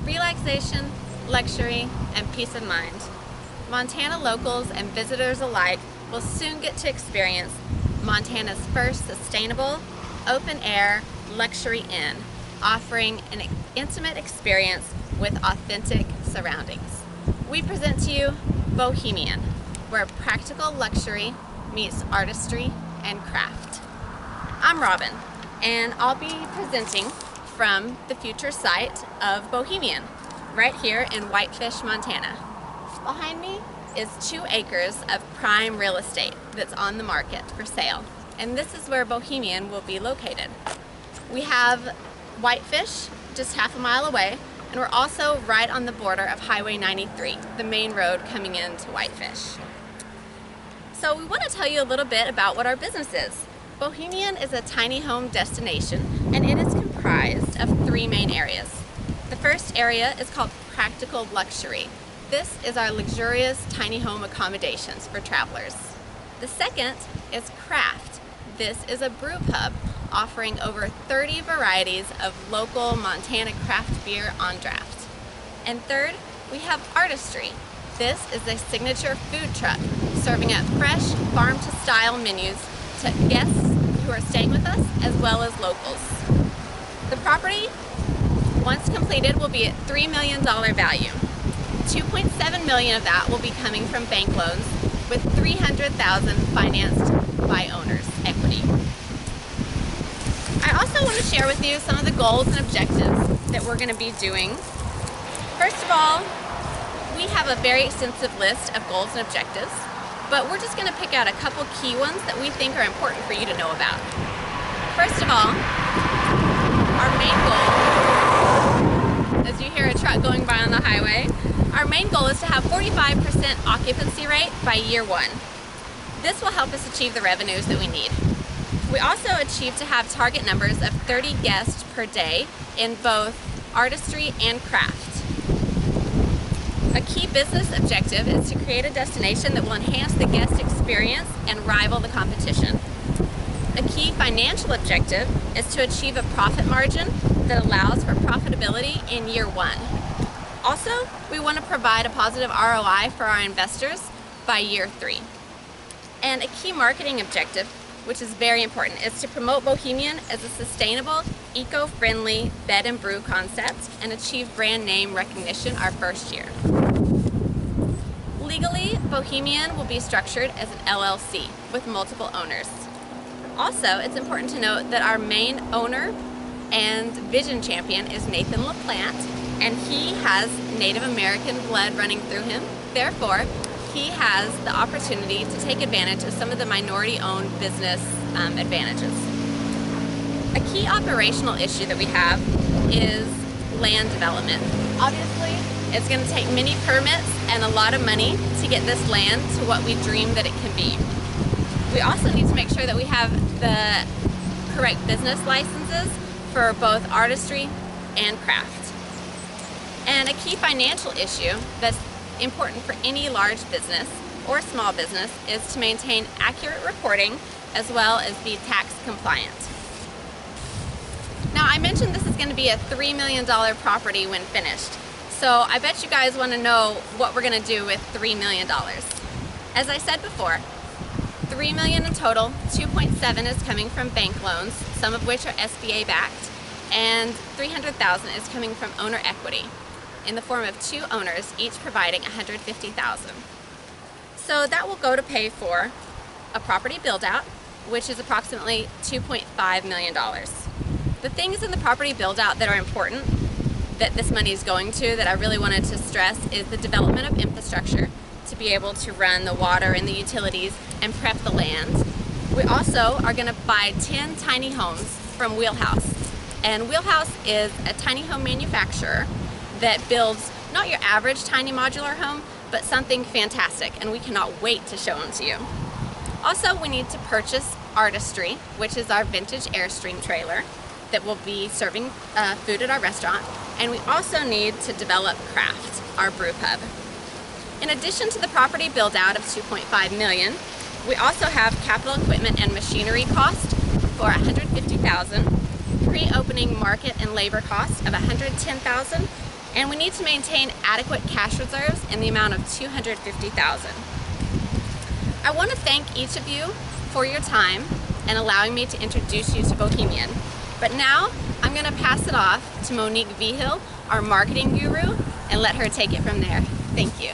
relaxation, luxury, and peace of mind. Montana locals and visitors alike will soon get to experience Montana's first sustainable, open-air luxury inn, offering an intimate experience with authentic surroundings. We present to you Bohemian, where practical luxury meets artistry and craft. I'm Robin, and I'll be presenting from the future site of Bohemian, right here in Whitefish, Montana. Behind me is 2 acres of prime real estate that's on the market for sale, and this is where Bohemian will be located. We have Whitefish just half a mile away, and we're also right on the border of Highway 93, the main road coming into Whitefish. So we want to tell you a little bit about what our business is. Bohemian is a tiny home destination, and it is comprised of 3 main areas. The first area is called Practical Luxury. This is our luxurious tiny home accommodations for travelers. The second is Craft. This is a brew pub offering over 30 varieties of local Montana craft beer on draft. And third, we have Artistry. This is a signature food truck serving up fresh farm-to-style menus to guests who are staying with us as well as locals. The property, once completed, will be at $3 million value. $2.7 million of that will be coming from bank loans, with $300,000 financed by owners' equity. I also want to share with you some of the goals and objectives that we're going to be doing. First of all, we have a very extensive list of goals and objectives, but we're just going to pick out a couple key ones that we think are important for you to know about. First of all, our main goal, as you hear a truck going by on the highway, our main goal is to have 45% occupancy rate by year 1. This will help us achieve the revenues that we need. We also achieve to have target numbers of 30 guests per day in both artistry and craft. A key business objective is to create a destination that will enhance the guest experience and rival the competition. A key financial objective is to achieve a profit margin that allows for profitability in year 1. Also, we want to provide a positive ROI for our investors by year 3. And a key marketing objective, which is very important, is to promote Bohemian as a sustainable, eco-friendly bed and brew concept and achieve brand name recognition our first year. Legally, Bohemian will be structured as an LLC with multiple owners. Also, it's important to note that our main owner and vision champion is Nathan LaPlante, and he has Native American blood running through him. Therefore, he has the opportunity to take advantage of some of the minority-owned business advantages. A key operational issue that we have is land development. Obviously, it's going to take many permits and a lot of money to get this land to what we dream that it can be. We also need to make sure that we have the correct business licenses for both artistry and craft. And a key financial issue that's important for any large business or small business is to maintain accurate reporting as well as be tax compliant. Now, I mentioned this is going to be a $3 million property when finished, so I bet you guys want to know what we're going to do with $3 million. As I said before, $3 million in total, 2.7 is coming from bank loans, some of which are SBA backed, and $300,000 is coming from owner equity in the form of 2 owners, each providing $150,000. So that will go to pay for a property build-out, which is approximately $2.5 million. The things in the property build-out that are important that this money is going to, that I really wanted to stress, is the development of infrastructure to be able to run the water and the utilities and prep the land. We also are going to buy 10 tiny homes from Wheelhouse. And Wheelhouse is a tiny home manufacturer that builds not your average tiny modular home, but something fantastic, and we cannot wait to show them to you. Also, we need to purchase Artistry, which is our vintage Airstream trailer that will be serving food at our restaurant, and we also need to develop Craft, our brew pub. In addition to the property build-out of $2.5 million, we also have capital equipment and machinery cost for $150,000, pre-opening market and labor cost of $110,000, And we need to maintain adequate cash reserves in the amount of $250,000. I want to thank each of you for your time and allowing me to introduce you to Bohemian. But now I'm going to pass it off to Monique Vigil, our marketing guru, and let her take it from there. Thank you.